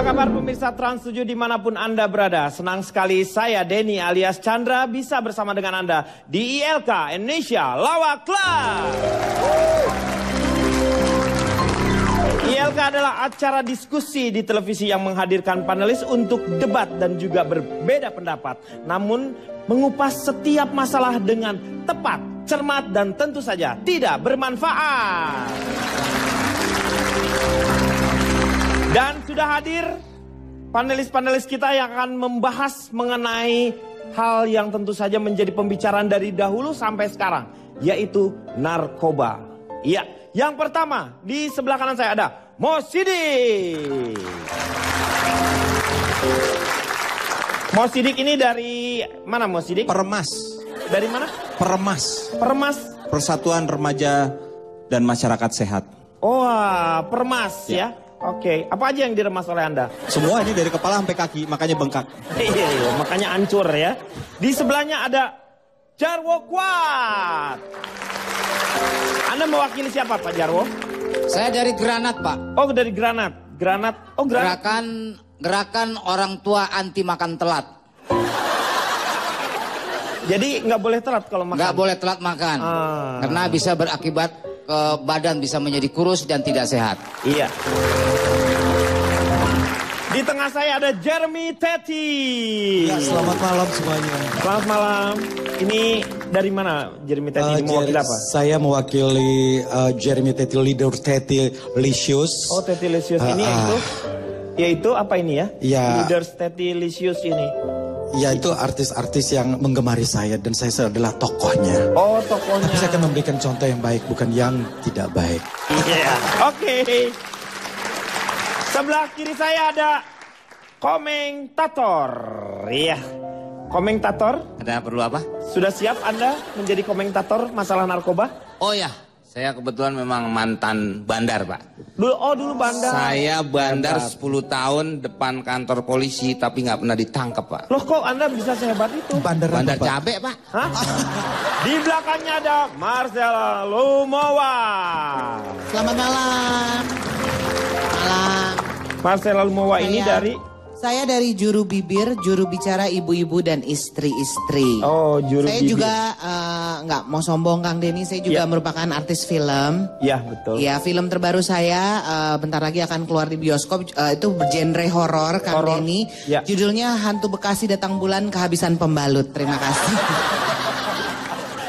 Apa kabar pemirsa Trans 7 dimanapun Anda berada? Senang sekali saya Denny alias Chandra bisa bersama dengan Anda di ILK Indonesia Lawak Club. ILK adalah acara diskusi di televisi yang menghadirkan panelis untuk debat dan juga berbeda pendapat. Namun mengupas setiap masalah dengan tepat, cermat dan tentu saja tidak bermanfaat. Dan sudah hadir panelis-panelis kita yang akan membahas mengenai hal yang tentu saja menjadi pembicaraan dari dahulu sampai sekarang, yaitu narkoba. Iya, yang pertama di sebelah kanan saya ada Mo Sidik. Mo Sidik ini dari mana Mo Sidik? Permas. Dari mana? Permas. Permas. Persatuan Remaja dan Masyarakat Sehat. Oh, Permas ya. Oke, apa aja yang diremas oleh Anda? Semua ini dari kepala sampai kaki, makanya bengkak. Iya, makanya hancur ya. Di sebelahnya ada Jarwo Kuat. Anda mewakili siapa Pak Jarwo? Saya dari Granat Pak. Oh dari Granat. Granat. Oh Granat. Gerakan orang tua anti makan telat. Jadi nggak boleh telat kalau makan? Nggak boleh telat makan. Karena bisa berakibat badan bisa menjadi kurus dan tidak sehat. Iya. Di tengah saya ada Jeremy Teti. Ya, selamat malam semuanya. Selamat malam. Ini dari mana Jeremy Teti? Ini mewakili apa? Saya mewakili Jeremy Teti, leader Teti Licious. Oh Teti Licious ini itu? Yaitu apa ini ya? Ya. Leaders Teti Licious ini. Ya itu artis-artis yang menggemari saya dan saya adalah tokohnya. Oh tokohnya. Tapi saya akan memberikan contoh yang baik, bukan yang tidak baik. Iya, oke. Sebelah kiri saya ada komentator. Iya, komentator. Ada perlu apa? Sudah siap Anda menjadi komentator masalah narkoba? Oh ya, saya kebetulan memang mantan bandar Pak. Dulu bandar. Saya bandar 10 tahun depan kantor polisi tapi nggak pernah ditangkap Pak. Loh kok Anda bisa sehebat itu? Bandar cabe Pak. Hah? Di belakangnya ada Marcella Lumowa. Selamat malam. Malam. Marcella Lumowa ini dari? Saya dari juru bibir, juru bicara ibu-ibu dan istri-istri. Oh, juru saya bibir. juga nggak mau sombong Kang Denny, saya juga merupakan artis film. Ya, betul. Ya, film terbaru saya bentar lagi akan keluar di bioskop, itu bergenre horor Kang Denny. Ya. Judulnya Hantu Bekasi Datang Bulan Kehabisan Pembalut. Terima kasih.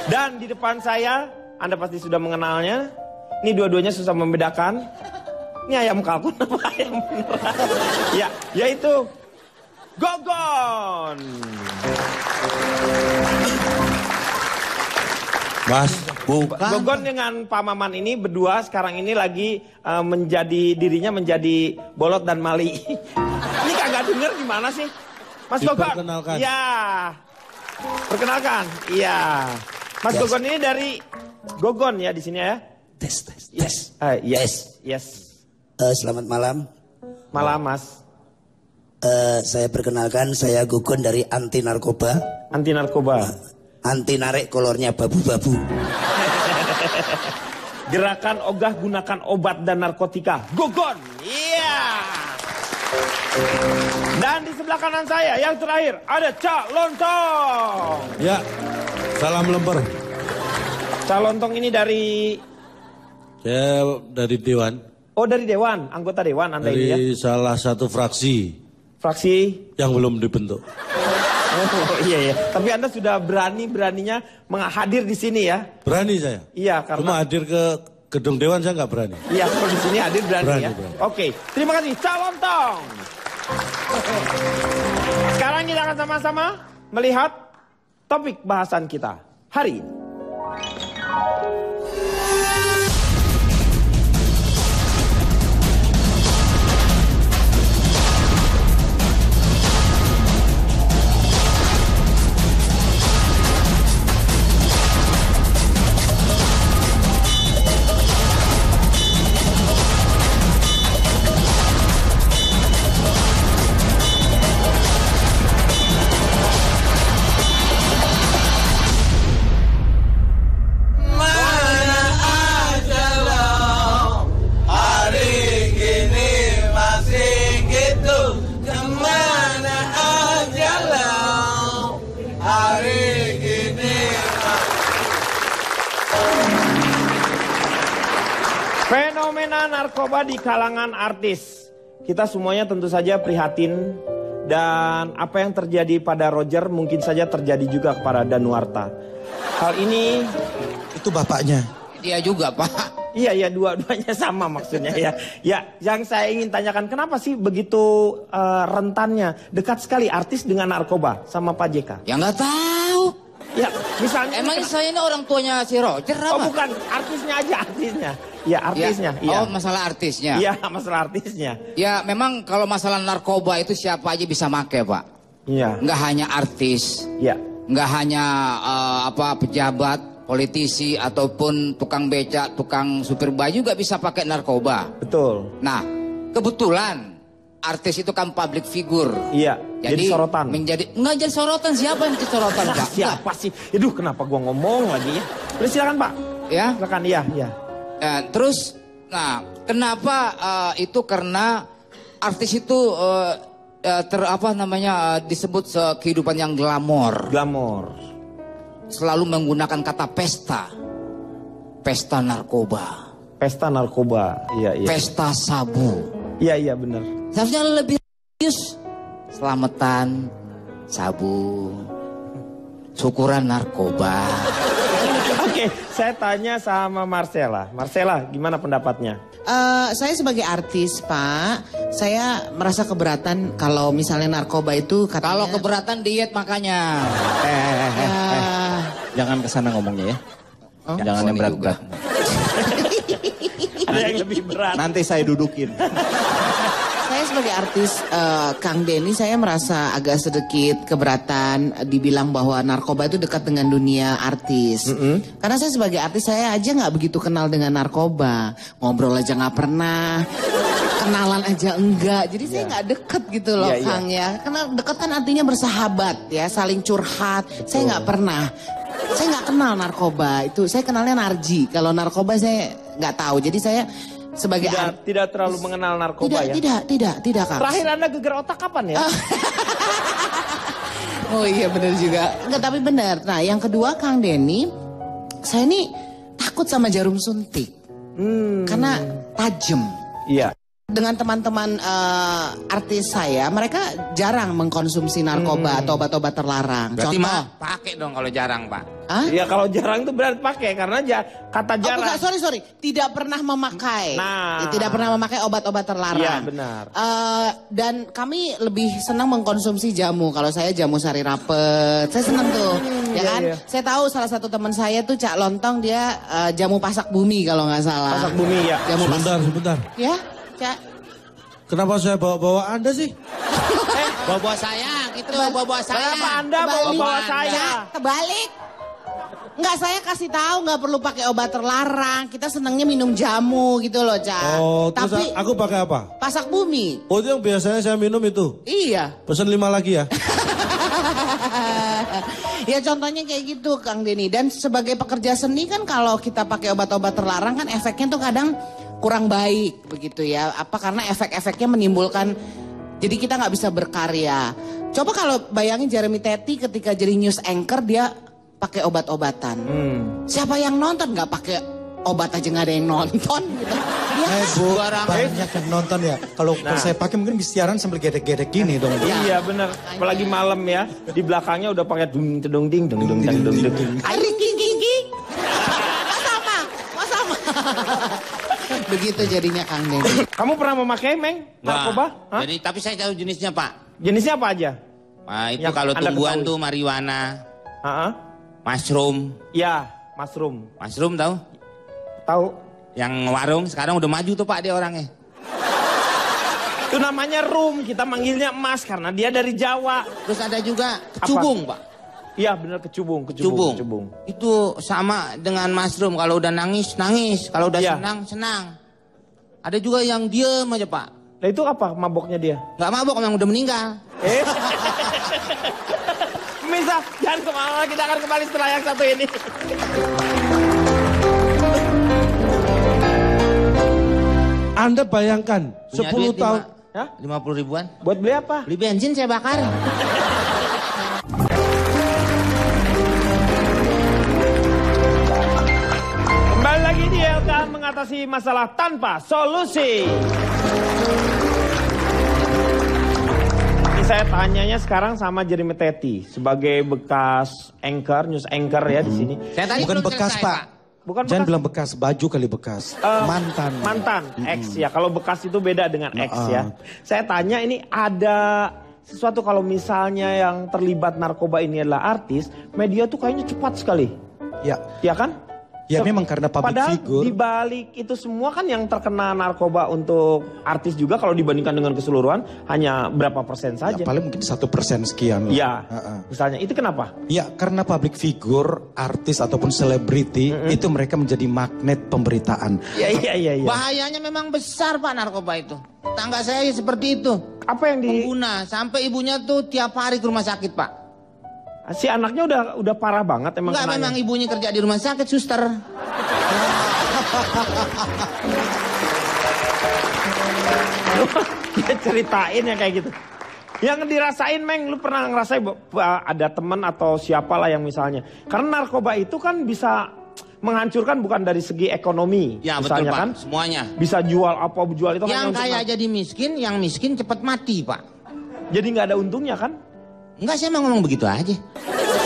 Dan di depan saya, Anda pasti sudah mengenalnya. Ini dua-duanya susah membedakan. Ini ayam kalkun apa ayam beneran? Ya, yaitu Gogon. Mas, bukan. Gogon dengan Pak Maman ini berdua sekarang ini lagi dirinya menjadi bolot dan mali. Ini kagak denger gimana sih? Mas Gogon. Diperkenalkan. Iya. Perkenalkan. Iya. Mas Gogon ini dari Gogon ya di sini ya? Tes. Yes. Selamat malam. Malam Mas. Saya perkenalkan, saya Gugun dari anti narkoba. Anti narkoba. Anti narik kolornya babu-babu. Gerakan ogah gunakan obat dan narkotika. Gogon. Iya. Dan di sebelah kanan saya yang terakhir ada Cak Lontong. Ya, salam lemper. Cak Lontong ini dari? Saya dari Dewan. Oh dari Dewan, anggota Dewan Anda ini ya? Dari salah satu fraksi. Fraksi? Yang belum dibentuk. Oh iya. Tapi Anda sudah beraninya hadir di sini ya? Berani saya. Iya karena. Cuma hadir ke gedung Dewan saya nggak berani. Iya kalau di sini hadir berani ya? Berani. Oke, terima kasih Cak Lontong. Sekarang kita akan sama-sama melihat topik bahasan kita hari ini. Fenomena narkoba di kalangan artis. Kita semuanya tentu saja prihatin. Dan apa yang terjadi pada Roger mungkin saja terjadi juga kepada Danuarta. Hal ini... Itu bapaknya. Dia juga, Pak. Iya, dua-duanya sama maksudnya ya. Ya, yang saya ingin tanyakan, kenapa sih begitu rentannya dekat sekali artis dengan narkoba sama Pak JK? Ya nggak tahu. Ya, misalnya... Emang saya ini orang tuanya si Roger apa? Oh bukan, artisnya aja, artisnya. Ya, artisnya. Ya. Ya. Oh, masalah artisnya. Iya, masalah artisnya. Ya, memang kalau masalah narkoba itu siapa aja bisa make, Pak. Iya. Nggak hanya artis. Iya. Nggak hanya pejabat, politisi, ataupun tukang becak, tukang supir baju juga bisa pakai narkoba. Betul. Nah, kebetulan artis itu kan public figure. Iya, jadi sorotan. Nggak jadi sorotan, siapa yang jadi sorotan, Pak? Siapa sih? Aduh, kenapa gua ngomong lagi ya? Udah silakan, Pak. Ya. Silakan, iya. Terus, nah, kenapa itu karena artis itu disebut kehidupan yang glamor. Glamor. Selalu menggunakan kata pesta. Pesta narkoba. Pesta narkoba. Iya. Pesta sabu. Iya, benar. Seharusnya lebih serius. Selamatan sabu. Syukuran narkoba. Oke, saya tanya sama Marcella. Marcella, gimana pendapatnya? Saya sebagai artis, Pak, saya merasa keberatan kalau misalnya narkoba itu katanya... Kalau keberatan diet makanya. Jangan kesana ngomongnya ya. Oh? Jangan yang berat-berat. Ada yang lebih berat. Nanti saya dudukin. Saya sebagai artis, Kang Denny, saya merasa agak sedikit keberatan dibilang bahwa narkoba itu dekat dengan dunia artis. Karena saya sebagai artis, saya aja nggak begitu kenal dengan narkoba. Ngobrol aja nggak pernah, kenalan aja enggak. Jadi saya nggak deket gitu loh, Kang ya. Karena deket kan artinya bersahabat ya, saling curhat. Saya nggak pernah. Saya nggak kenal narkoba itu. Saya kenalnya Narji. Kalau narkoba saya nggak tahu. Jadi saya sebagai tidak terlalu mengenal narkoba ya? Tidak, Kang. Terakhir Anda geger otak kapan ya? Oh iya benar juga. Enggak, tapi benar. Nah, yang kedua Kang Denny, saya ini takut sama jarum suntik. Karena tajam. Iya. Dengan teman-teman artis saya, mereka jarang mengkonsumsi narkoba atau obat-obat terlarang. Berarti Contoh, pakai dong kalau jarang, Pak. Iya, kalau jarang itu berarti pakai karena kata jarang. Oh, bukan, sorry. Tidak pernah memakai. Nah. Tidak pernah memakai obat-obat terlarang. Iya, benar. Dan kami lebih senang mengkonsumsi jamu. Kalau saya jamu sari rapet. Saya senang tuh. Ya kan? Iya. Saya tahu salah satu teman saya tuh Cak Lontong, dia jamu pasak bumi kalau nggak salah. Pasak bumi ya. Jamu Sebentar. Ya, Cak. Kenapa saya bawa-bawa Anda sih? Bawa saya, gitu. Bawa saya. Kenapa Anda bawa saya? Kebalik. Enggak, saya kasih tahu nggak perlu pakai obat terlarang. Kita senangnya minum jamu gitu loh, Cak. Oh, terus Tapi aku pakai apa? pasak bumi. Oh, itu yang biasanya saya minum itu. Iya. Pesan 5 lagi ya. Ya contohnya kayak gitu Kang Denny. Dan sebagai pekerja seni kan kalau kita pakai obat-obat terlarang kan efeknya tuh kadang kurang baik begitu ya. Apa karena efek-efeknya menimbulkan, jadi kita nggak bisa berkarya. Coba kalau bayangin Jeremy Teti ketika jadi news anchor dia pakai obat-obatan. Siapa yang nonton? Nggak pakai obat aja nggak ada yang nonton gitu. Dia Bu, banyak yang nonton ya. Kalau saya pakai mungkin siaran sambil gedek-gedek gini dong. Iya benar. Apalagi malam ya. Di belakangnya udah pakai dung ding ding dung dung dung dung dung. Aring gigi. Mas sama. Begitu jadinya Kang Denny. Kamu pernah memakai, Meng? Narkoba? Hah? Jadi, tapi saya tahu jenisnya, Pak. Jenisnya apa aja? Nah, itu Yang kalau Anda tumbuhan ketahui. tuh marijuana, mushroom. Ya, mushroom. Mushroom tahu? Tahu? Yang warung sekarang udah maju tuh, Pak, dia orangnya. Itu namanya rum. Kita manggilnya emas karena dia dari Jawa. Terus ada juga kecubung, Pak. Iya benar, kecubung. Itu sama dengan mushroom. Kalau udah nangis, nangis. Kalau udah Iya. senang, senang. Ada juga yang diem aja, Pak. Nah itu apa maboknya dia? Gak mabok, yang udah meninggal. Pemirsa, jangan kemana-mana. Kita akan kembali setelah yang satu ini. Anda bayangkan Punya 10 duit tahun. Hah? 50 ribuan. Buat beli apa? Beli bensin saya bakar. Kembali lagi di LKM mengatasi masalah tanpa solusi. Ini saya tanyanya sekarang sama Jeremy Teti sebagai bekas anchor, news anchor ya di sini. Saya tadi Bukan belum bekas, selesai, Pak. Bukan Jangan bekas. bilang bekas, baju kali bekas. Mantan. Mantan, ex ya. Kalau bekas itu beda dengan ex ya. Saya tanya ini ada sesuatu kalau misalnya yang terlibat narkoba ini adalah artis, media tuh kayaknya cepat sekali. Ya, Ya kan? ya memang karena public Padahal figure. di balik itu semua kan yang terkena narkoba untuk artis juga kalau dibandingkan dengan keseluruhan hanya berapa persen Ya, saja. paling mungkin 1% sekian. lah. Ya, Heeh. misalnya itu kenapa? Ya, karena public figure, artis ataupun selebriti itu mereka menjadi magnet pemberitaan. Iya. Bahayanya memang besar Pak narkoba itu. Tangga saya seperti itu. Apa yang di Pengguna sampai ibunya tuh tiap hari ke rumah sakit Pak. si anaknya udah parah banget emang Enggak, kenanya? memang ibunya kerja di rumah sakit, suster. Dia ceritain ya kayak gitu. Yang dirasain Meng, lu pernah ngerasain ada teman atau siapalah yang misalnya. Karena narkoba itu kan bisa menghancurkan bukan dari segi ekonomi. Ya betul misalnya Pak, kan. semuanya. Bisa jual apa, jual itu Yang hanya untuk kaya jadi miskin, yang miskin cepat mati Pak. jadi nggak ada untungnya kan? Enggak, saya mau ngomong begitu aja.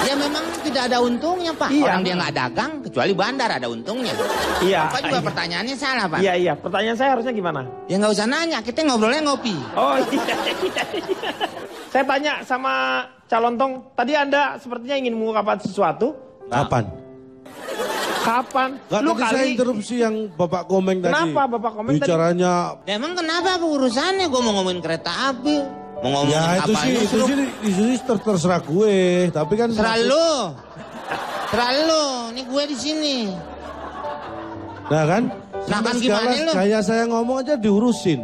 Ya memang tidak ada untungnya Pak. Iya. Orang dia nggak dagang, kecuali bandar ada untungnya. Iya. Apa juga iya. pertanyaannya salah Pak. Iya. Pertanyaan saya harusnya gimana? Ya nggak usah nanya, kita ngobrolnya ngopi. Oh iya. Saya tanya sama calon tong, tadi Anda sepertinya ingin mengungkapkan sesuatu. Kapan? Kapan? Gak, Lu tadi saya kali interupsi yang Bapak komeng tadi. Kenapa Bapak komen tadi? Bicaranya, Emang kenapa apa urusannya? Gue mau ngomongin kereta api. Mau ngomongin ya itu apa sih, ini, itu sih terserah gue. Tapi kan Terlalu. Ini gue di sini. Nah kan? Nah, kan Segala gimana lu? Kayak saya ngomong aja diurusin.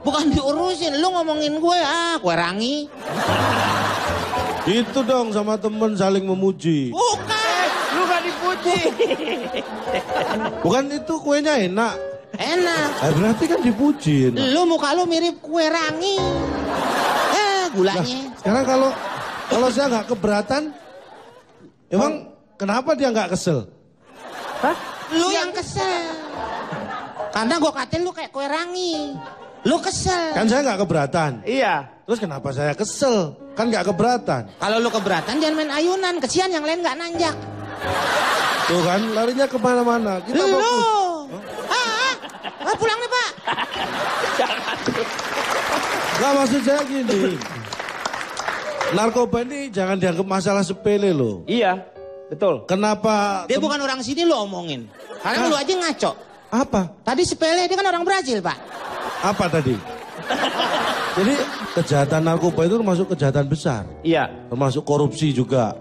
Bukan diurusin, lu ngomongin gue, kue rangi. Itu dong sama temen saling memuji. Bukan. Lu gak dipuji. Bukan itu kuenya enak. Enak. Berarti kan dipuji. enak. Lu muka lu mirip kue rangi. Gulanya. Sekarang kalau saya nggak keberatan, emang kenapa dia nggak kesel? Hah? Lu yang kesel. Karena gue katain lu kayak kue rangi. Lu kesel. Kan saya nggak keberatan. Iya. Terus kenapa saya kesel? Kan nggak keberatan. Kalau lu keberatan jangan main ayunan. Kesian yang lain nggak nanjak. Tuh kan larinya kemana-mana. Kita Lu. fokus. Pulang nih Pak. Nggak, maksud saya gini. Narkoba ini jangan dianggap masalah sepele loh. Iya. Betul. Kenapa? Dia bukan orang sini lu omongin. Karena lu aja ngaco. Apa? Tadi sepele dia kan orang Brazil Pak. Apa tadi? Jadi kejahatan narkoba itu termasuk kejahatan besar. Iya. Termasuk korupsi juga.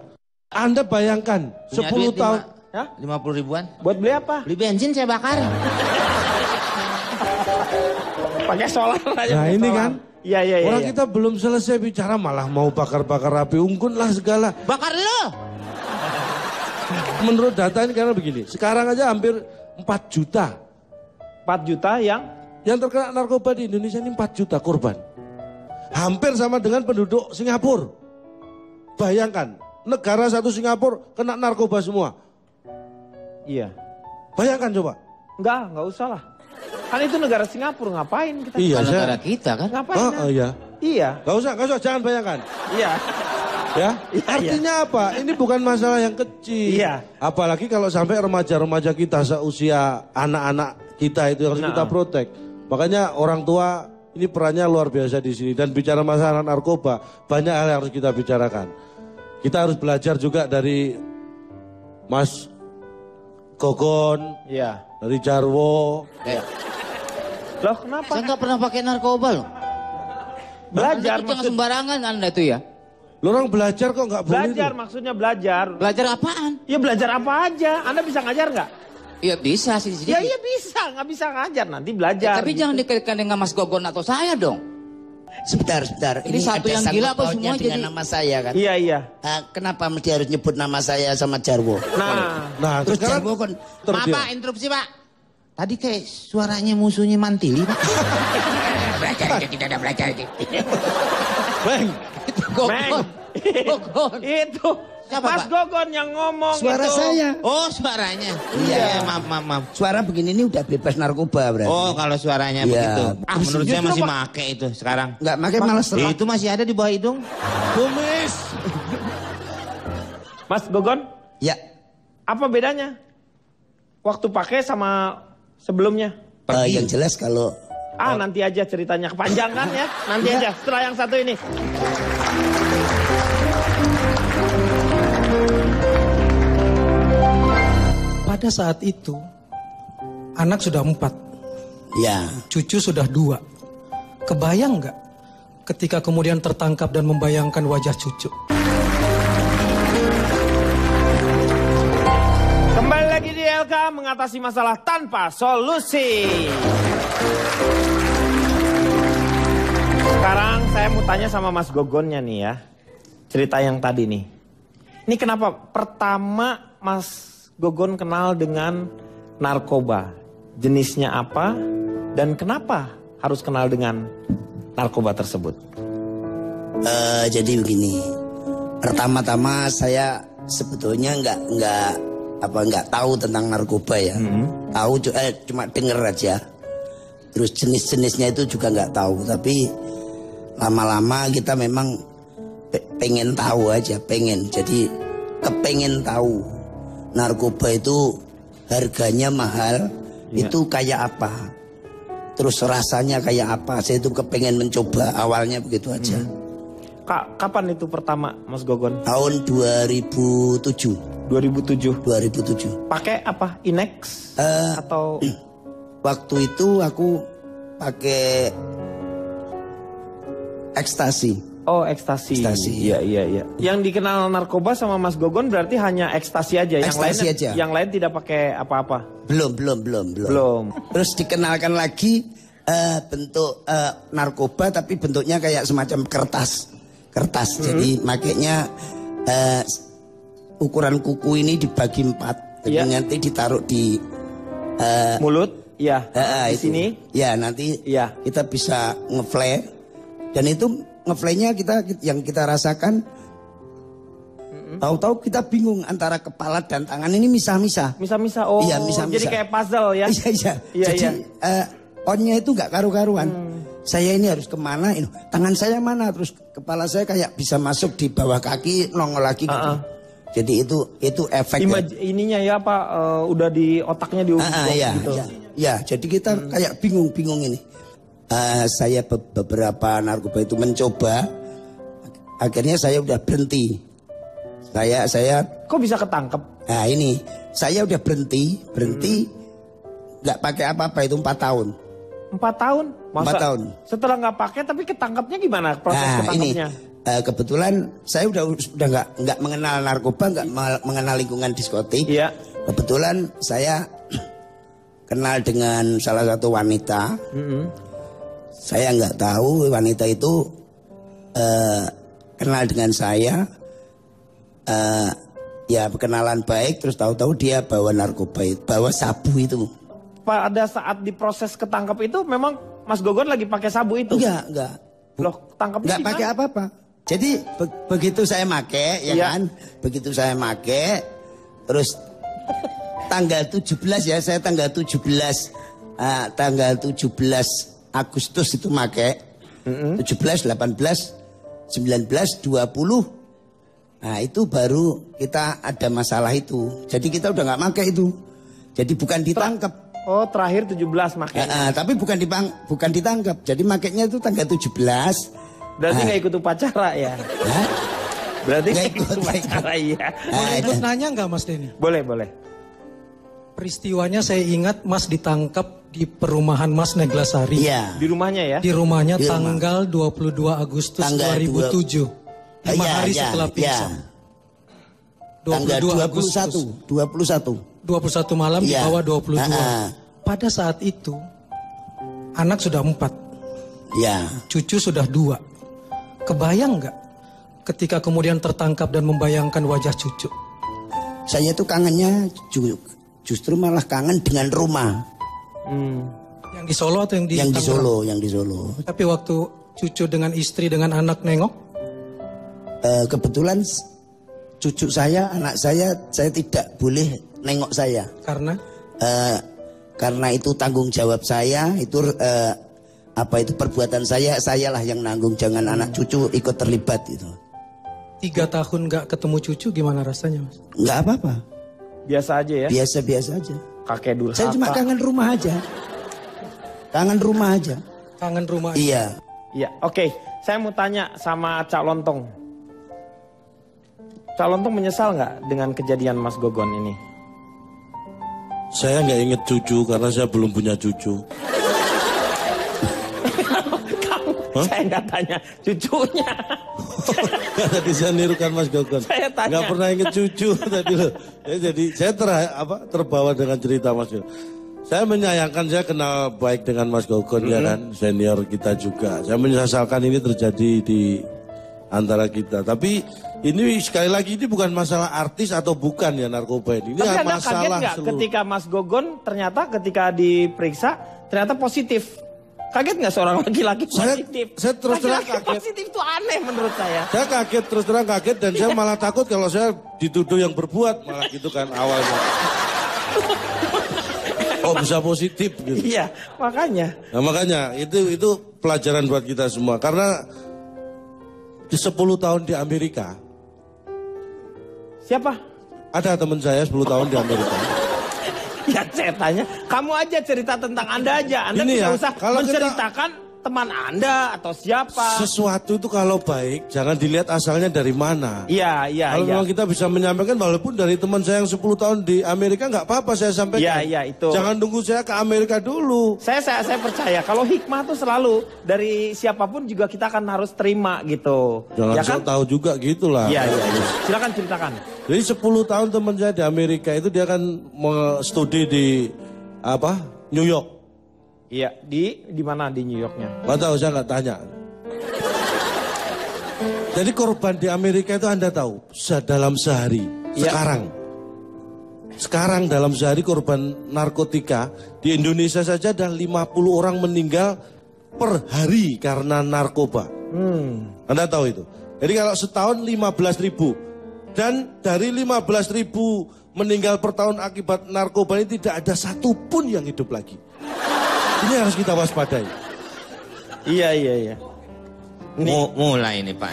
Anda bayangkan Punya 10 duit tahun. Hah? 50 ribuan. Buat beli apa? Beli bensin saya bakar. Pakai solar aja. Nah pakai ini solar. kan. Iya. Orang kita belum selesai bicara malah mau bakar-bakar api unggun lah segala. Bakar lu. Menurut data ini karena begini. Sekarang aja hampir 4 juta. 4 juta Yang terkena narkoba di Indonesia ini 4 juta korban. Hampir sama dengan penduduk Singapura. Bayangkan, negara satu Singapura kena narkoba semua. Iya. Bayangkan coba. Nggak usah lah. Kan itu negara Singapura, ngapain kita? Iya, Kalau saya. negara kita kan. Ngapain? Oh, iya. Iya. Gak usah, jangan bayangkan. Iya. Ya, Iya, artinya apa? Ini bukan masalah yang kecil. Iya. Apalagi kalau sampai remaja-remaja kita seusia anak-anak kita itu yang harus kita protek. Makanya orang tua ini perannya luar biasa di sini. Dan bicara masalah narkoba, banyak hal yang harus kita bicarakan. Kita harus belajar juga dari Mas Gogon, Iya. dari Jarwo. Loh kenapa? Saya nggak pernah pakai narkoba loh. Belajar Anda tuh jangan maksud sembarangan Anda itu ya. Lu orang belajar kok nggak boleh belajar tuh? maksudnya belajar. Belajar apaan? Ya belajar apa aja. Anda bisa ngajar nggak? Iya bisa sih. Ya iya bisa, nggak bisa ngajar nanti belajar. Tapi gitu. jangan dikaitkan dengan Mas Gogon atau saya dong. Sebentar. Ini satu ada yang sangkut gila apa pautnya semua dengan jadi- nama saya kan? Iya. Kenapa mesti harus nyebut nama saya sama Jarwo? Nah, Terus sekarang Jarwo kan Maaf Pak, interupsi Pak. Tadi kayak suaranya musuhnya Mantili Pak. Belajar aja, tidak ada belajar aja. Bang, Itu Gogon. Gogon. itu Siapa, Mas Pak? Gogon yang ngomong Suara itu. saya. Oh, suaranya. Iya. Maaf. Suara begini ini udah bebas narkoba berarti. Oh, kalau suaranya Iya. begitu. Menurut saya Justru, masih Pak. make itu sekarang. Nggak makin malas serat. Itu masih ada di bawah hidung. Kumis. Mas Gogon, Ya. apa bedanya? Waktu pakai sama sebelumnya? Yang jelas kalau Nanti aja ceritanya kepanjangan ya. Nanti aja setelah yang satu ini. Pada saat itu, anak sudah 4, ya cucu sudah 2. Kebayang nggak ketika kemudian tertangkap dan membayangkan wajah cucu? Kembali lagi di LK mengatasi masalah tanpa solusi. Sekarang saya mau tanya sama Mas Gogonnya nih ya. Cerita yang tadi nih. Ini kenapa pertama Mas Gogon kenal dengan narkoba? Jenisnya apa? Dan kenapa harus kenal dengan narkoba tersebut? jadi begini. Pertama-tama saya sebetulnya nggak tahu tentang narkoba ya. Tahu cuma denger aja. Terus jenis-jenisnya itu juga nggak tahu. Tapi lama-lama kita memang pengen tahu aja, Jadi kepengen tahu narkoba itu harganya mahal, itu kayak apa. Terus rasanya kayak apa. Saya itu kepengen mencoba, awalnya begitu aja. Kapan itu pertama Mas Gogon? Tahun 2007. 2007. Pakai apa? Inex? Atau Waktu itu aku pakai ekstasi. Oh, ekstasi. Ekstasi. Iya. Yang dikenal narkoba sama Mas Gogon berarti hanya ekstasi aja. Ekstasi aja. Yang lain tidak pakai apa-apa. Belum. Terus dikenalkan lagi bentuk narkoba tapi bentuknya kayak semacam kertas. Jadi makanya ukuran kuku ini dibagi 4. Jadi nanti ditaruh di mulut. Ya. Di itu. sini. Ya, nanti kita bisa ngeflare. Dan itu ngeflare-nya yang kita rasakan. Tahu-tahu kita bingung antara kepala dan tangan ini misah-misah. Misah-misah. Oh, iya, misah-misah. jadi kayak puzzle ya. Iya. Jadi on-nya itu gak karu-karuan. Saya ini harus kemana? Tangan saya mana? Terus kepala saya kayak bisa masuk di bawah kaki, nongol lagi gitu. Jadi itu efek. Ininya ya Pak, udah di otaknya di gitu. Ya, jadi kita kayak bingung ini. Saya beberapa narkoba itu mencoba, akhirnya saya udah berhenti. Saya kok bisa ketangkep? Nah ini, saya udah berhenti, nggak pakai apa-apa itu 4 tahun. 4 tahun? Masa 4 tahun. Setelah nggak pakai tapi ketangkapnya gimana proses ketangkapnya? Ini kebetulan saya udah nggak mengenal narkoba, nggak mengenal lingkungan diskotik. Iya. Kebetulan saya kenal dengan salah satu wanita. Saya nggak tahu wanita itu kenal dengan saya. Ya kenalan baik, terus tahu-tahu dia bawa narkoba, bawa sabu itu. Pada saat diproses ketangkap itu memang Mas Gogon lagi pakai sabu itu? Enggak. Loh, tangkapnya enggak pakai apa-apa. Jadi begitu saya make, kan? Begitu saya make, terus tanggal 17 ya, saya tanggal 17 Agustus itu make. 17, 18, 19, 20. Nah itu baru kita ada masalah itu. Jadi kita udah nggak make itu. Jadi bukan ditangkap. Oh terakhir 17 makanya. Tapi bukan ditangkap. Jadi makainya itu tanggal 17. Berarti nggak ikut upacara ya? Berarti nggak ikut upacara ya. Boleh ikut nanya nggak Mas Denny? Boleh. Peristiwanya saya ingat Mas ditangkap di perumahan Mas Neglasari. Iya. Di rumahnya ya? Di rumahnya Di rumah. tanggal 22 Agustus Tanggal 2007. 5 hari setelah pingsan. Tanggal 21 malam di bawah 22. Pada saat itu anak sudah 4. Ya. Cucu sudah 2. Kebayang nggak ketika kemudian tertangkap dan membayangkan wajah cucu? Saya tuh kangennya justru malah kangen dengan rumah. Yang di Solo atau yang di Solo? Yang di Solo. Tapi waktu cucu dengan istri dengan anak nengok? Kebetulan cucu saya, anak saya tidak boleh nengok saya. Karena? Karena itu tanggung jawab saya, itu perbuatan sayalah yang nanggung, jangan anak cucu ikut terlibat itu. 3 tahun nggak ketemu cucu gimana rasanya, Mas? Nggak apa-apa. Biasa aja ya? Biasa-biasa aja. Kakek durhaka. Saya cuma kangen rumah aja. Kangen rumah aja. Kangen rumah. Iya. Iya, oke. Saya mau tanya sama Cak Lontong. Cak Lontong menyesal nggak dengan kejadian Mas Gogon ini? Saya nggak inget cucu karena saya belum punya cucu. Saya nggak tanya cucunya. Tadi saya nirukan Mas Gogon. Saya tanya. Nggak pernah inget cucu tadi loh. Jadi saya terbawa dengan cerita Mas Gogon. Saya menyayangkan, saya kenal baik dengan Mas Gogon ya kan, senior kita juga. Saya menyesalkan ini terjadi di antara kita. Tapi ini sekali lagi ini bukan masalah artis atau bukan ya narkoba ini. Ini Tapi Anda masalah kaget nggak ketika Mas Gogon ternyata ketika diperiksa ternyata positif? Kaget nggak seorang laki-laki positif? Saya terus terang Laki-laki kaget. positif itu aneh menurut saya. Saya kaget, terus terang kaget dan saya malah takut kalau saya dituduh yang berbuat malah gitu kan awalnya. Oh bisa positif gitu. Iya, makanya. Nah makanya itu pelajaran buat kita semua karena di 10 tahun di Amerika. Siapa? Ada teman saya 10 tahun di Amerika. Ya saya tanya, kamu aja cerita tentang Anda aja. Anda Ini tidak ya, usah kalau kita- menceritakan teman Anda atau siapa. Sesuatu itu kalau baik jangan dilihat asalnya dari mana. Iya, iya, Kalau iya. memang kita bisa menyampaikan walaupun dari teman saya yang 10 tahun di Amerika nggak apa-apa saya sampaikan. Iya, iya, itu. Jangan tunggu saya ke Amerika dulu. Saya percaya kalau hikmah tuh selalu dari siapapun juga kita akan harus terima gitu. Jangan Ya kan? sok tahu juga gitulah. Iya, iya, iya. Silakan ceritakan. Jadi 10 tahun teman saya di Amerika itu dia akan studi di New York. Iya, di mana di New Yorknya? Nggak tahu, saya nggak tanya. Jadi korban di Amerika itu Anda tahu, dalam sehari, Iya. sekarang dalam sehari korban narkotika di Indonesia saja ada 50 orang meninggal per hari karena narkoba. Anda tahu itu. Jadi kalau setahun 15.000 dan dari 15.000 meninggal per tahun akibat narkoba ini tidak ada satupun yang hidup lagi. Ini harus kita waspadai. Iya, iya, iya. Mulai nih Pak.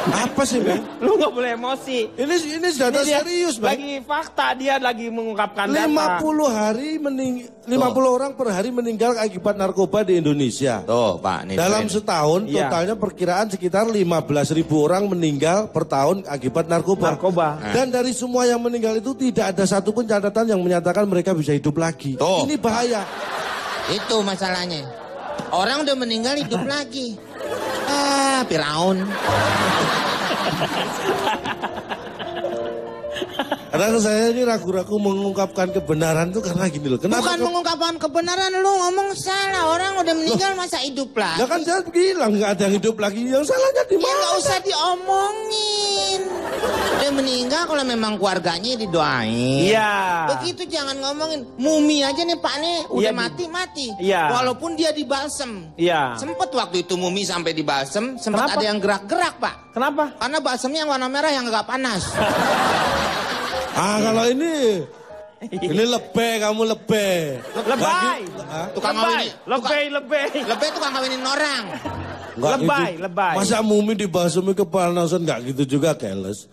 Apa sih, Bang? Lu nggak boleh emosi. Ini data Ini dia serius, Bang. Lagi fakta, dia lagi mengungkapkan 50 data. orang per hari meninggal akibat narkoba di Indonesia. Tuh Pak. Nih, Dalam ini. setahun Iya. totalnya perkiraan sekitar 15.000 orang meninggal per tahun akibat narkoba. Dan dari semua yang meninggal itu tidak ada satupun catatan yang menyatakan mereka bisa hidup lagi. Tuh. Ini bahaya. Itu masalahnya. Orang udah meninggal hidup lagi. Firaun. Karena saya ini ragu-ragu mengungkapkan kebenaran itu karena gini loh. Kenapa? Bukan mengungkapkan kebenaran, lu ngomong salah. Orang udah meninggal masa hidup lagi. Ya kan saya bilang nggak ada yang hidup lagi. Yang salahnya di Ya mana? nggak usah diomongin. Udah meninggal kalau memang keluarganya didoain. Iya. Begitu jangan ngomongin. Mumi aja nih Pak nih udah Iya, mati. Iya. Walaupun dia dibalsem. Iya. Sempet waktu itu Mumi sampai dibalsem, sempet Kenapa? ada yang gerak-gerak Pak. Kenapa? Karena balsemnya yang warna merah yang agak panas. Kalau ini lebih, kamu lebih. Lebay. Tukang Lebay. ngawinin. Lebay. Lebih tukang ngawinin orang. Nggak Lebay, gitu. lebay. Masa Mumi dibasmi kepanasan nggak gitu juga, keles.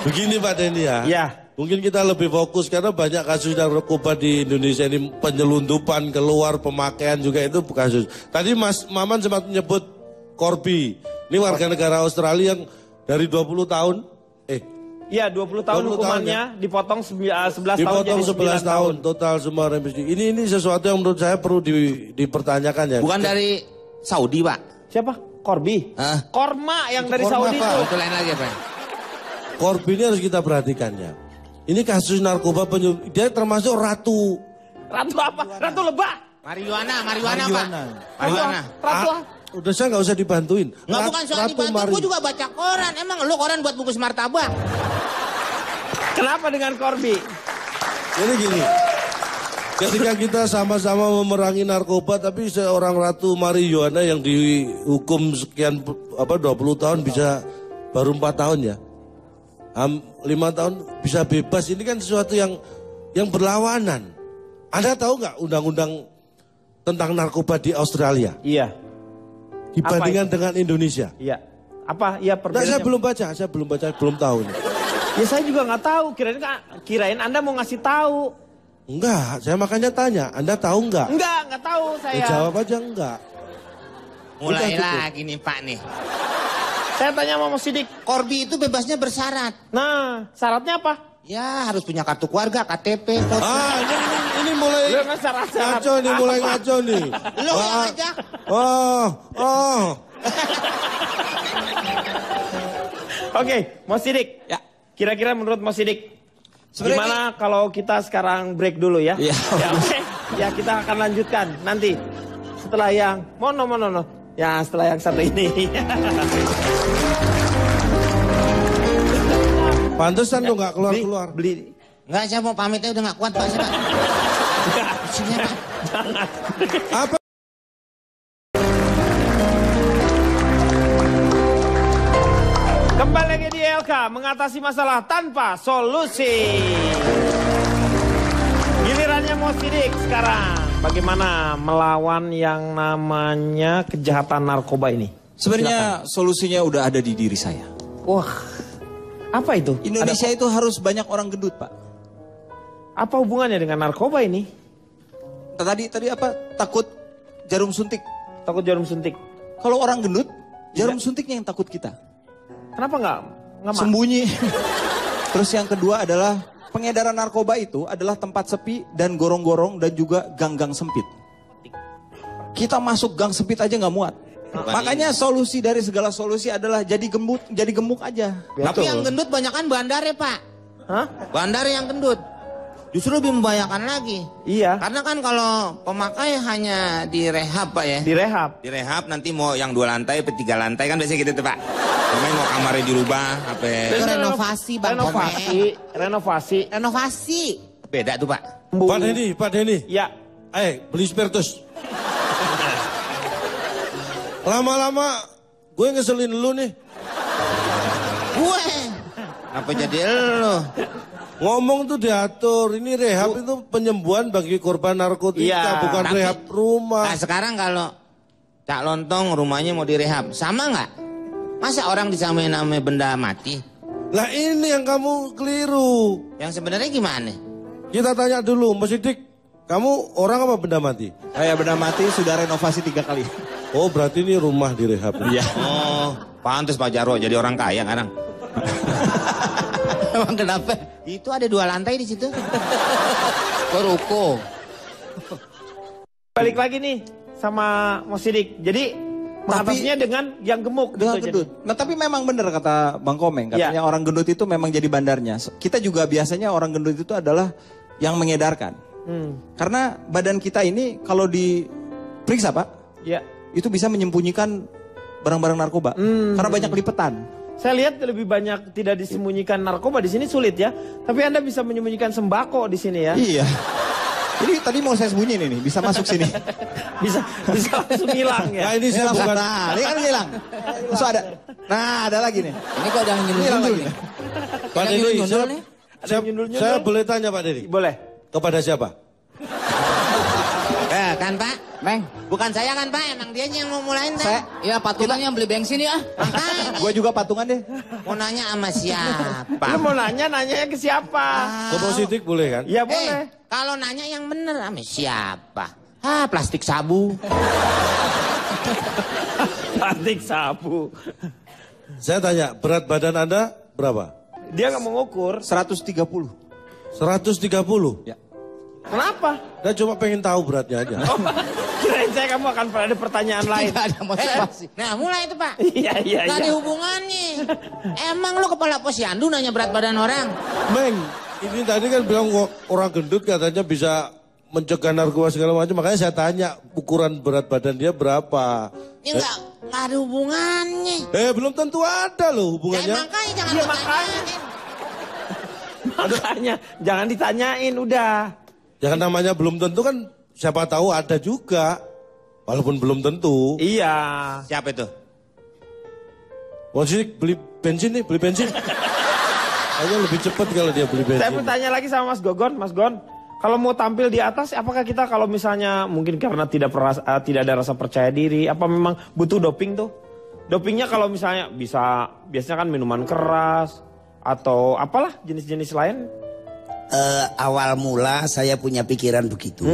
Begini Pak Denny ya. Iya. Mungkin kita lebih fokus karena banyak kasus narkoba di Indonesia ini penyelundupan keluar pemakaian juga itu kasus. Tadi Mas Maman sempat menyebut Corby. Ini warga negara Australia yang dari 20 tahun Iya, 20 tahun 20 hukumannya dipotong 11 tahun dipotong jadi 11 9 tahun total semua remisi. Ini sesuatu yang menurut saya perlu dipertanyakan ya. Bukan dari Saudi Pak. Siapa? Corby. Hah? Korma yang dari Korma, Saudi Pak. itu. Itu lain lagi Pak. Corby ini harus kita perhatikan ya. Ini kasus narkoba dia termasuk ratu. Ratu apa? Ratu lebah. Marijuana Pak. Marijuana. Ratu. Udah saya nggak usah dibantuin. Nggak bukan soal dibantu, gue juga baca koran. Emang lu koran buat bungkus martabak? Kenapa dengan Corby? Jadi gini, ketika kita sama-sama memerangi narkoba, tapi seorang ratu marijuana yang dihukum sekian 20 tahun bisa baru 4 tahun ya. 5 tahun bisa bebas, ini kan sesuatu yang berlawanan. Anda tahu nggak undang-undang tentang narkoba di Australia? Iya. Dibandingkan dengan Indonesia? Iya. Apa? Iya Nah, perbedaannya. saya belum baca, belum tahu. Nih. Ya saya juga nggak tahu. Kirain Anda mau ngasih tahu. Enggak, saya makanya tanya, Anda tahu nggak? Nggak tahu saya. Jawab aja enggak. Mulai Udah, lagi nih Pak nih. Saya tanya sama Mas Sidik. Corby itu bebasnya bersyarat. Nah, syaratnya apa? Ya harus punya kartu keluarga, KTP, foto. Ini mulai Lu nggak syarat-syarat. ngaco nih, mulai ngaco nih. Lu yang ngajak. Oke, Mas Sidik. Ya. Kira-kira menurut Mas Sidik, Sebenarnya gimana kalau kita sekarang break dulu ya? Iya. Ya, oke. Ya kita akan lanjutkan nanti setelah yang mono. Ya setelah yang satu ini. Pantesan lu nggak keluar-keluar. Beli. Enggak, saya mau pamitnya udah nggak kuat Pak. Saya, Pak. Sini Pak. Jangan. Apa? Kembali lagi di LK, mengatasi masalah tanpa solusi. Gilirannya Mas Sidik sekarang. Bagaimana melawan yang namanya kejahatan narkoba ini? sebenarnya solusinya udah ada di diri saya. Wah, apa itu? Indonesia itu harus banyak orang gendut, Pak. Apa hubungannya dengan narkoba ini? Tadi apa? Takut jarum suntik. Takut jarum suntik. Kalau orang gendut, jarum suntiknya yang takut kita. Kenapa nggak Sembunyi. Terus yang kedua adalah pengedaran narkoba itu adalah tempat sepi dan gorong-gorong dan juga gang-gang sempit. Kita masuk gang sempit aja nggak muat. Makanya solusi dari segala solusi adalah jadi gemuk aja. Tapi yang gendut banyak kan bandar ya Pak. Hah? Bandar yang gendut. Justru lebih membahayakan lagi. Iya. Karena kan kalau pemakai hanya direhab Pak ya. Direhab. Direhab nanti mau yang 2 lantai, 3 lantai kan biasanya gitu tuh Pak. Namanya mau kamarnya dirubah, apa? Itu renovasi Bang Renovasi. Beda tuh Pak. Pak Denny. Ya. Beli spiritus. Lama-lama gue ngeselin lu nih. Gue. Apa jadi lo? Ngomong tuh diatur, ini rehab itu penyembuhan bagi korban narkotika, Iya, bukan tapi- rehab rumah. Nah sekarang kalau Cak Lontong rumahnya mau direhab, sama nggak? Masa orang disamain namanya benda mati? Lah ini yang kamu keliru. Yang sebenarnya gimana? Kita tanya dulu, Mas Sidik, kamu orang apa benda mati? Saya benda mati sudah renovasi 3 kali. Oh berarti ini rumah direhab. Iya. Oh, pantes Pak Jarwo jadi orang kaya sekarang. Emang kenapa? Itu ada 2 lantai di situ. Ruko. Balik lagi nih sama Mas Sidik. Jadi mengatasinya dengan yang gemuk. Dengan gitu, gendut. Nah tapi memang benar kata Bang Komeng. Katanya orang gendut itu memang jadi bandarnya. Kita juga biasanya orang gendut itu adalah yang mengedarkan. Karena badan kita ini kalau diperiksa Pak. Ya. Itu bisa menyembunyikan barang-barang narkoba. Karena banyak lipetan. Saya lihat lebih banyak tidak disembunyikan narkoba di sini sulit ya. Tapi Anda bisa menyembunyikan sembako di sini ya. Iya. Ini tadi mau saya sembunyiin ini, bisa masuk sini. bisa langsung hilang ya. Nah ini saya bukan. Nah, ini kan hilang. Terus ada. Nah, ada lagi nih. Ini kok udah nyundul nih. Pak Denny, nyundul-nyundul. saya boleh tanya Pak Denny? Boleh. Kepada siapa? Kan Pak? Meng, Bukan saya kan Pak, emang dia yang mau mulain saya Pak. ya patungan yang beli bensin ya. Makanya Gue juga patungan deh. mau nanya sama siapa? Lu mau nanyanya ke siapa? Ke Mas Sidik boleh kan? Ya boleh. Kalau nanya yang bener sama siapa? Plastik sabu. Plastik sabu. Saya tanya, berat badan Anda berapa? Dia nggak mengukur. 130. 130? Ya. Kenapa? Saya cuma pengen tahu beratnya aja. Oh, kirain saya kamu akan ada pertanyaan lain. Tidak ada motivasi. Nah mulai itu Pak. Iya. Gak ada hubungannya. Emang lu kepala posyandu nanya berat badan orang? Meng, ini tadi kan bilang orang gendut katanya bisa mencegah narkoba segala macam. Makanya saya tanya ukuran berat badan dia berapa. Ya nggak ada hubungannya. Belum tentu ada loh Ya hubungannya. makanya jangan Iya, lu makanya. tanyain. Makanya jangan ditanyain udah. Jangan namanya belum tentu kan siapa tahu ada juga. Walaupun belum tentu. Iya. Siapa itu? Mas Sidik beli bensin nih, beli bensin. Kayaknya lebih cepat kalau dia beli bensin. Saya bertanya lagi sama Mas Gogon, Mas Gon, kalau mau tampil di atas, apakah kita kalau misalnya mungkin karena tidak ada rasa percaya diri, apa memang butuh doping tuh? Dopingnya kalau misalnya biasanya kan minuman keras atau apalah jenis-jenis lain? Awal mula saya punya pikiran begitu,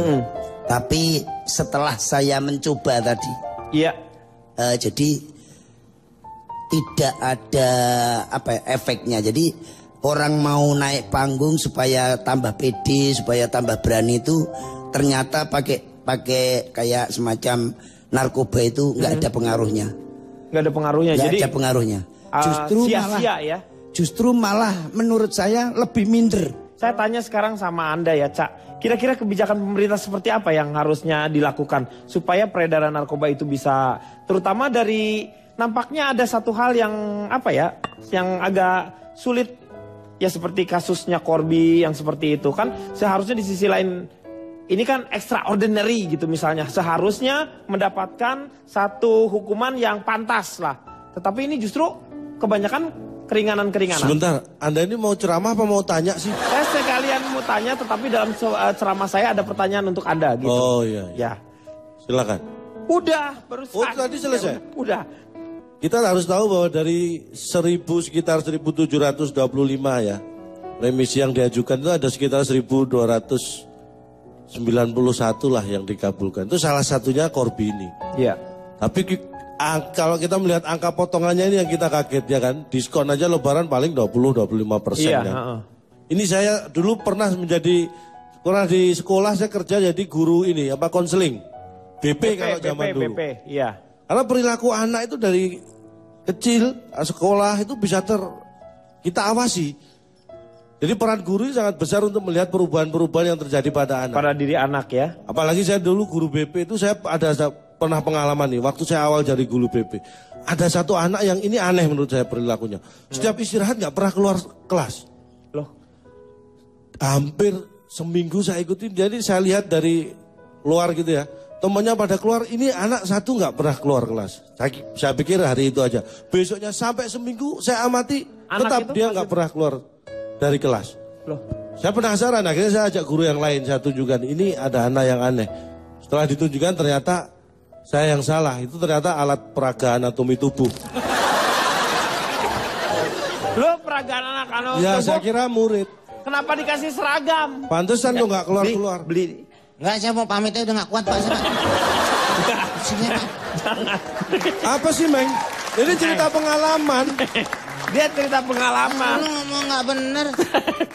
tapi setelah saya mencoba tadi, iya, jadi tidak ada efeknya. Jadi orang mau naik panggung supaya tambah pede, supaya tambah berani itu ternyata pakai kayak semacam narkoba itu nggak ada pengaruhnya. Nggak ada pengaruhnya. Nggak Jadi ada pengaruhnya. sia-sia ya. Justru malah menurut saya lebih minder. Saya tanya sekarang sama Anda ya, Cak. Kira-kira kebijakan pemerintah seperti apa yang harusnya dilakukan supaya peredaran narkoba itu bisa, terutama dari nampaknya ada satu hal yang yang agak sulit. Ya seperti kasusnya Corby yang seperti itu kan seharusnya di sisi lain ini kan extraordinary gitu misalnya. Seharusnya mendapatkan satu hukuman yang pantas lah. Tetapi ini justru kebanyakan keringanan-keringanan. Sebentar, Anda ini mau ceramah apa mau tanya sih? Saya sekalian mau tanya tetapi dalam ceramah saya ada pertanyaan untuk Anda gitu. Oh iya. Ya. Silakan. Udah, barusan. Oh tadi selesai? Ya, udah. Kita harus tahu bahwa dari sekitar 1725 ya, remisi yang diajukan itu ada sekitar 1291 lah yang dikabulkan. Itu salah satunya Corby ini. Iya. Tapi kalau kita melihat angka potongannya ini yang kita kaget ya kan, diskon aja lebaran paling 20-25% iya, kan. Ini saya dulu pernah di sekolah saya kerja jadi guru ini konseling. BP kalau zaman dulu. BP, iya. Karena perilaku anak itu dari kecil, sekolah itu bisa kita awasi. Jadi peran guru sangat besar untuk melihat perubahan-perubahan yang terjadi pada anak. Pada diri anak ya. Apalagi saya dulu guru BP itu saya pernah pengalaman nih. Waktu saya awal jadi guru BP. Ada satu anak yang ini aneh menurut saya perilakunya. Setiap istirahat gak pernah keluar kelas. Loh? Hampir seminggu saya ikutin. Jadi saya lihat dari luar gitu ya. Temannya pada keluar, ini anak satu nggak pernah keluar kelas. Saya pikir hari itu aja. Besoknya sampai seminggu saya amati, tetap dia nggak pernah keluar dari kelas. Loh. Saya penasaran, akhirnya saya ajak guru yang lain, saya tunjukkan, ini ada anak yang aneh. Setelah ditunjukkan ternyata saya yang salah, itu ternyata alat peraga anatomi tubuh. Lo peragaan anak Ya saya kira murid. Kenapa dikasih seragam? Pantesan lo nggak keluar-keluar. Beli. Enggak, saya mau pamitnya udah gak kuat Pak. Apa sih Meng? Ini cerita pengalaman. Dia cerita pengalaman. Lu ngomong gak bener.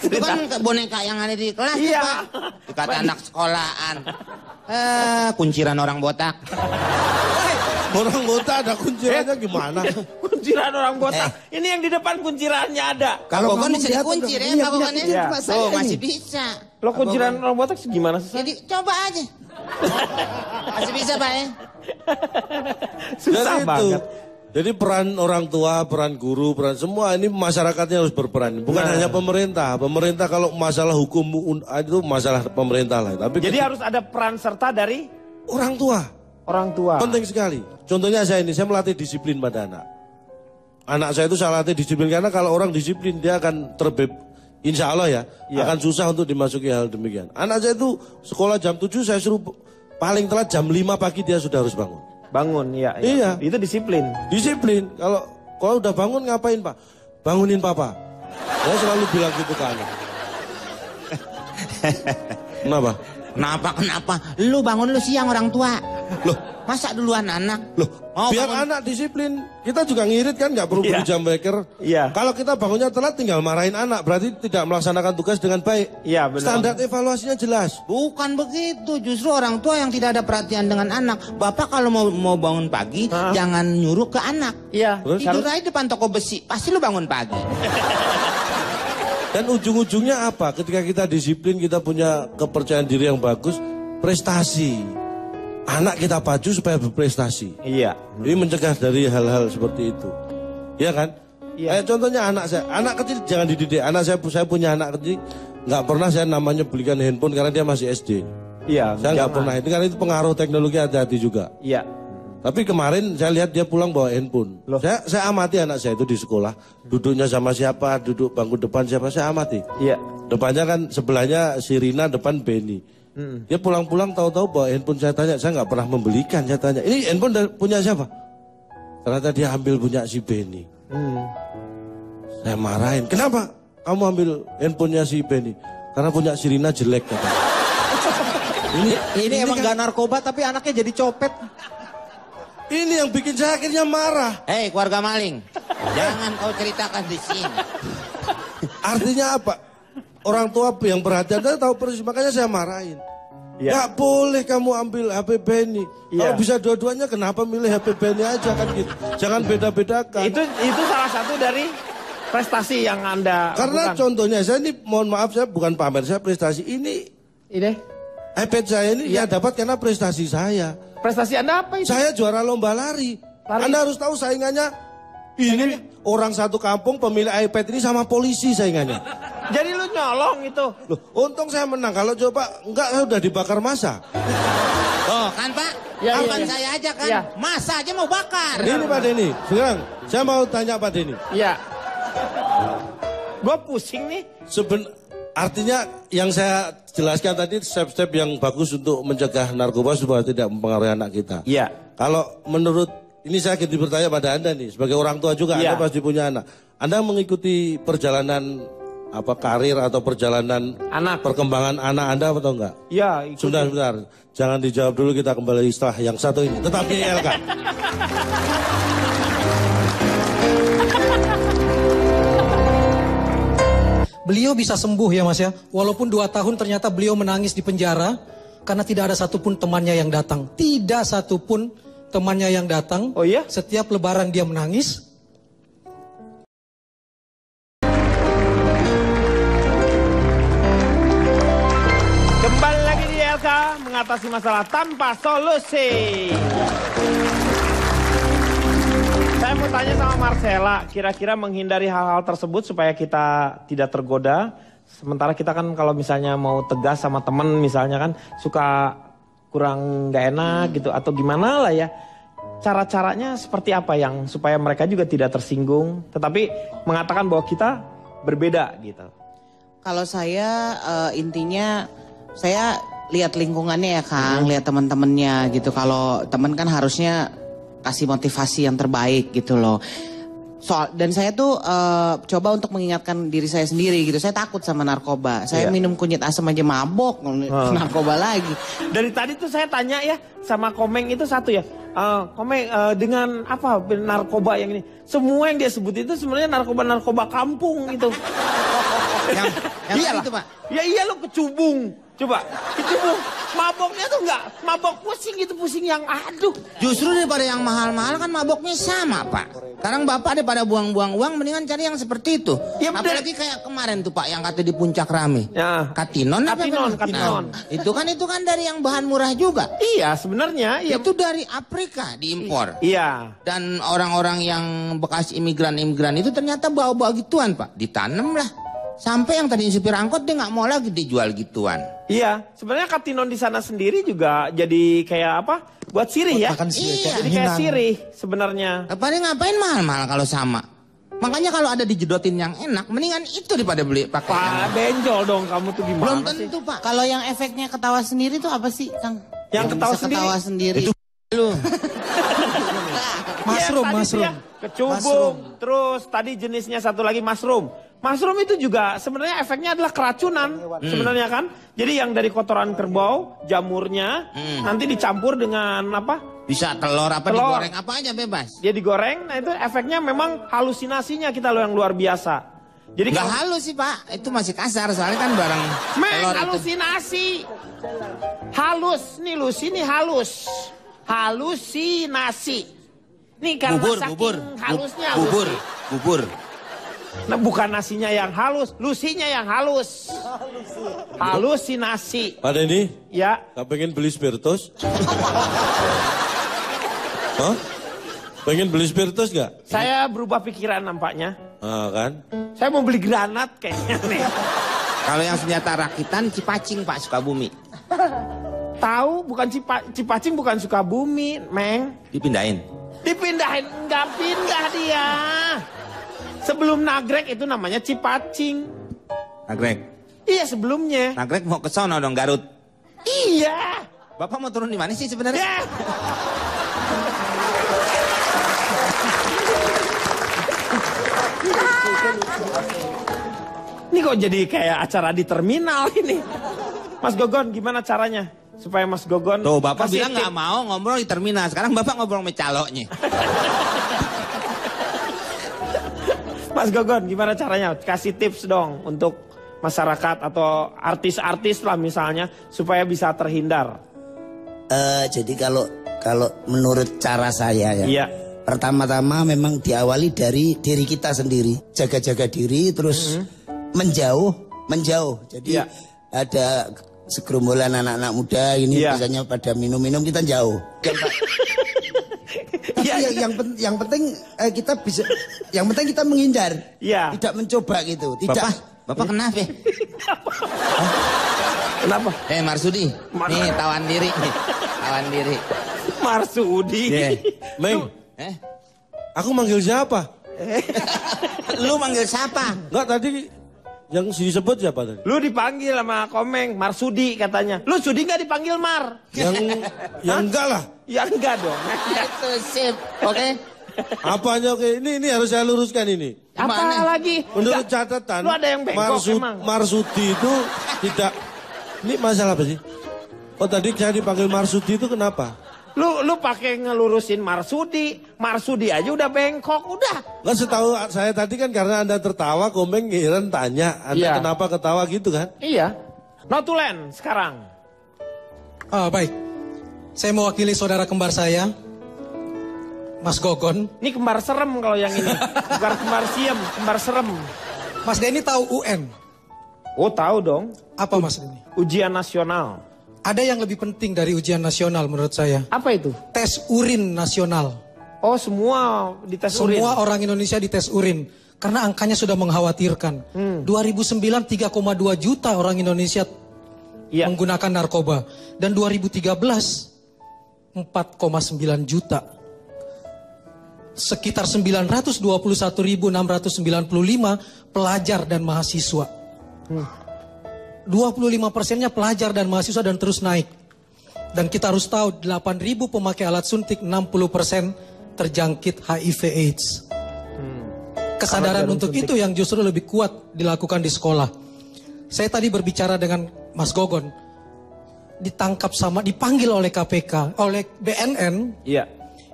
Itu kan boneka yang ada di kelas iya. Pak. Dikata anak sekolahan. Kunciran orang botak. Orang botak ada kuncirannya gimana? Kunciran orang botak. Ini yang di depan kuncirannya ada. Kalau Gogon bisa dikuncir ya, Pak Gogon ya. Oh, masih bisa. Lo kunciran orang botak gimana sih? Jadi coba aja. Masih bisa Pak ya. Susah banget. Jadi peran orang tua, peran guru, peran semua ini masyarakatnya harus berperan. Bukan hanya pemerintah. Pemerintah kalau masalah hukum itu masalah pemerintah lah. Tapi jadi harus ada peran serta dari orang tua. Orang tua. Penting sekali. Contohnya saya melatih disiplin pada anak. Anak saya itu saya latih disiplin karena kalau orang disiplin dia akan insya Allah akan susah untuk dimasuki hal demikian. Anak saya itu sekolah jam 7 saya suruh paling telat jam 5 pagi dia sudah harus bangun. Bangun, iya. Itu disiplin. Disiplin. Kalau udah bangun ngapain Pak? Bangunin Papa. Saya selalu bilang gitu ke anak. Kenapa? Kenapa? Lu bangun lu siang orang tua. Loh, masa duluan anak? Loh, biar anak disiplin. Kita juga ngirit kan nggak perlu beli jam beker. Iya. Kalau kita bangunnya telat tinggal marahin anak, berarti tidak melaksanakan tugas dengan baik. Iya, benar. Standar evaluasinya jelas. Bukan begitu, justru orang tua yang tidak ada perhatian dengan anak. Bapak kalau mau bangun pagi, jangan nyuruh ke anak. Iya. Tidur aja depan toko besi, pasti lu bangun pagi. Dan ujung-ujungnya apa? Ketika kita disiplin, kita punya kepercayaan diri yang bagus, prestasi. Anak kita pacu supaya berprestasi. Iya. Ini mencegah dari hal-hal seperti itu. Iya kan? Iya. Contohnya anak saya. Anak kecil jangan dididik. Anak saya punya anak kecil. Nggak pernah saya namanya belikan handphone karena dia masih SD. Iya. Saya nggak pernah. Itu karena itu pengaruh teknologi, hati-hati juga. Iya. Tapi kemarin saya lihat dia pulang bawa handphone. Saya amati anak saya itu di sekolah. Duduknya sama siapa, duduk bangku depan siapa, saya amati. Iya. Depannya kan sebelahnya si Rina, depan Benny. Dia pulang-pulang tahu-tahu bawa handphone. Saya tanya, saya nggak pernah membelikan. Saya tanya, ini handphone punya siapa? Ternyata dia ambil punya si Benny. Saya marahin, kenapa kamu ambil handphonenya si Benny? Karena punya si Rina jelek katanya. Ini emang gak narkoba tapi anaknya jadi copet. Ini yang bikin saya akhirnya marah. Hei keluarga maling, jangan kau ceritakan di sini. Artinya apa? Orang tua yang perhatian saya tahu persis, makanya saya marahin. Gak boleh kamu ambil HP Benny. Kalau bisa dua-duanya kenapa milih HP Benny aja kan gitu. Jangan beda-bedakan. Itu salah satu dari prestasi yang Anda Karena lakukan. contohnya saya ini mohon maaf saya bukan pamer, saya prestasi ini iPad saya ini ya dapat karena prestasi saya. Prestasi Anda apa itu? Saya juara lomba lari. Anda harus tahu saingannya ini orang satu kampung pemilik iPad ini sama polisi saingannya. Jadi lu nyolong itu. Loh, untung saya menang. Kalau coba enggak saya udah dibakar masa. Oh kan Pak, kapan saya aja kan, masa aja mau bakar. Ini Pak Denny, sekarang saya mau tanya Pak Denny. Iya. Gue pusing nih. Artinya yang saya jelaskan tadi step-step yang bagus untuk mencegah narkoba supaya tidak mempengaruhi anak kita. Iya. Kalau menurut, ini saya ingin bertanya pada Anda nih, sebagai orang tua juga, Anda pasti punya anak. Anda mengikuti perjalanan karir atau perjalanan perkembangan anak Anda atau enggak? Iya. Sebentar. Jangan dijawab dulu, kita kembali setelah yang satu ini. Tetap di LK. Beliau bisa sembuh ya Mas ya. Walaupun 2 tahun ternyata beliau menangis di penjara karena tidak ada satupun temannya yang datang. Tidak satupun temannya yang datang. Oh iya? Setiap lebaran dia menangis. Kembali lagi di LK mengatasi masalah tanpa solusi. Saya mau tanya sama Marcella, kira-kira menghindari hal-hal tersebut supaya kita tidak tergoda. Sementara kita kan kalau misalnya mau tegas sama temen misalnya kan suka kurang gak enak gitu atau gimana lah ya. Cara-caranya seperti apa yang supaya mereka juga tidak tersinggung tetapi mengatakan bahwa kita berbeda gitu. Kalau saya intinya saya lihat lingkungannya ya Kang, lihat teman-temannya gitu. Kalau teman kan harusnya kasih motivasi yang terbaik gitu loh. Dan saya tuh coba untuk mengingatkan diri saya sendiri gitu. Saya takut sama narkoba. Saya minum kunyit asam aja mabok, narkoba lagi. Dari tadi tuh saya tanya ya sama Komeng itu satu ya. Komeng dengan apa narkoba yang ini? Semua yang dia sebut itu sebenarnya narkoba kampung itu. Yang iya itu Pak. Ya iya lo kecubung. Coba, kecubung. Maboknya tuh enggak mabok pusing gitu, pusing yang aduh. Justru daripada yang mahal-mahal kan maboknya sama Pak. Sekarang Bapak daripada buang-buang uang mendingan cari yang seperti itu. Ya, apalagi kayak kemarin tuh Pak yang kata di puncak rame. Ya. Katinon. Itu kan dari yang bahan murah juga. Iya sebenarnya. Iya. Itu dari Afrika diimpor. Iya. Dan orang-orang yang bekas imigran-imigran itu ternyata bawa-bawa gituan Pak. Ditanam lah. Sampai yang tadi supir angkot dia nggak mau lagi dijual gituan. Iya, sebenarnya katinon di sana sendiri juga jadi kayak apa? Buat sirih ya. Iya. Jadi kayak sirih sebenarnya. Paling ngapain mahal-mahal kalau sama. Makanya kalau ada dijedotin yang enak, mendingan itu daripada beli pakai. Pak benjol dong kamu tuh gimana Belum sih? tentu Pak. Kalau yang efeknya ketawa sendiri tuh apa sih Kang? Yang ketawa sendiri? Itu lu. Mushroom. Kecubung. Terus tadi jenisnya satu lagi mushroom. Mushroom itu juga sebenarnya efeknya adalah keracunan sebenarnya kan. Jadi yang dari kotoran kerbau, jamurnya nanti dicampur dengan apa? Bisa telur digoreng apa aja bebas. Dia digoreng, nah itu efeknya memang halusinasinya kita loh yang luar biasa. Jadi nggak halus sih Pak, itu masih kasar soalnya kan barang telur halusinasi. Halus nih lu sini halus. Halusinasi. Nih karena halusnya bubur. Nah bukan nasinya yang halus, lusinya yang halus. Halusinasi. Pak Denny? Ya. Gak pengen beli spiritus? Hah? Pengen beli spiritus gak? Saya berubah pikiran nampaknya. Kan? Saya mau beli granat kayaknya nih. Kalau yang senjata rakitan Cipacing Pak, Sukabumi. Tahu, bukan Cipacing, bukan Sukabumi, Meng. Dipindahin. Dipindahin, nggak pindah dia. Sebelum Nagrek itu namanya Cipacing. Nagrek. Iya sebelumnya. Nagrek mau ke sono dong, Garut. Iya. Bapak mau turun di mana sih sebenarnya? Ya. Ini kok jadi kayak acara di terminal ini. Mas Gogon, gimana caranya supaya Mas Gogon? Tuh, Bapak kasih bilang nggak mau ngobrol di terminal. Sekarang Bapak ngobrol sama caloknya. Mas Gogon, gimana caranya? Kasih tips dong untuk masyarakat atau artis-artis lah misalnya supaya bisa terhindar. Jadi kalau menurut cara saya ya. Iya. Pertama-tama memang diawali dari diri kita sendiri. Jaga-jaga diri terus menjauh. Jadi Iya. ada segerombolan anak-anak muda ini Iya. biasanya pada minum-minum kita jauh. Tapi yang penting kita bisa, yang penting kita menghindar. Iya. Tidak mencoba gitu. Tidak. Bapak kenapa ya? Kenapa? Marsudi. Nih tawan diri nih. Tawan diri. Marsudi. Meng, aku manggil siapa? Lu manggil siapa? Enggak, tadi yang disebut siapa tadi? Lu dipanggil sama Komeng, Marsudi katanya. Lu Sudi nggak dipanggil Mar? Yang enggak lah. Ya enggak dong. Itu sip. Oke. Apanya oke? Ini harus saya luruskan ini. Apa Gimana? lagi? Menurut Enggak. catatan, Lu ada yang bengkok emang. Marsudi itu tidak. Ini masalah apa sih? Oh tadi saya dipanggil Marsudi itu kenapa? Lu pakai ngelurusin Marsudi. Marsudi aja udah bengkok, udah. Nggak, setahu saya tadi kan karena Anda tertawa, Komeng ngiran tanya, Anda Iya. kenapa ketawa gitu kan? Iya. Notulen sekarang. Baik, saya mewakili saudara kembar saya, Mas Gogon. Ini kembar serem kalau yang ini. Bukan kembar siem, kembar serem. Mas Denny tahu UN? Oh tahu dong. Apa Mas Denny? Ujian nasional. Ada yang lebih penting dari ujian nasional menurut saya. Apa itu? Tes urin nasional. Oh semua dites urin. Semua orang Indonesia dites urin. Karena angkanya sudah mengkhawatirkan. 2009 3,2 juta orang Indonesia Iya. menggunakan narkoba. Dan 2013 4,9 juta. Sekitar 921.695 pelajar dan mahasiswa. 25%-nya pelajar dan mahasiswa dan terus naik. Dan kita harus tahu 8.000 pemakai alat suntik, 60% terjangkit HIV AIDS. Kesadaran untuk itu yang justru lebih kuat dilakukan di sekolah. Saya tadi berbicara dengan Mas Gogon, dipanggil oleh KPK, oleh BNN, Iya.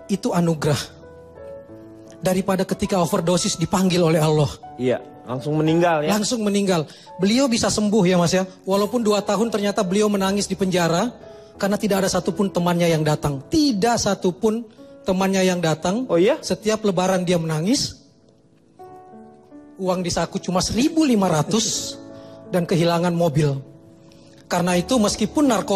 itu anugerah. Daripada ketika overdosis dipanggil oleh Allah. Iya. Langsung meninggal ya. Langsung meninggal. Beliau bisa sembuh ya Mas ya. Walaupun 2 tahun ternyata beliau menangis di penjara. Karena tidak ada satupun temannya yang datang. Tidak satupun temannya yang datang. Oh iya? Setiap lebaran dia menangis. Uang di saku cuma 1.500. Dan kehilangan mobil. Karena itu meskipun narkoba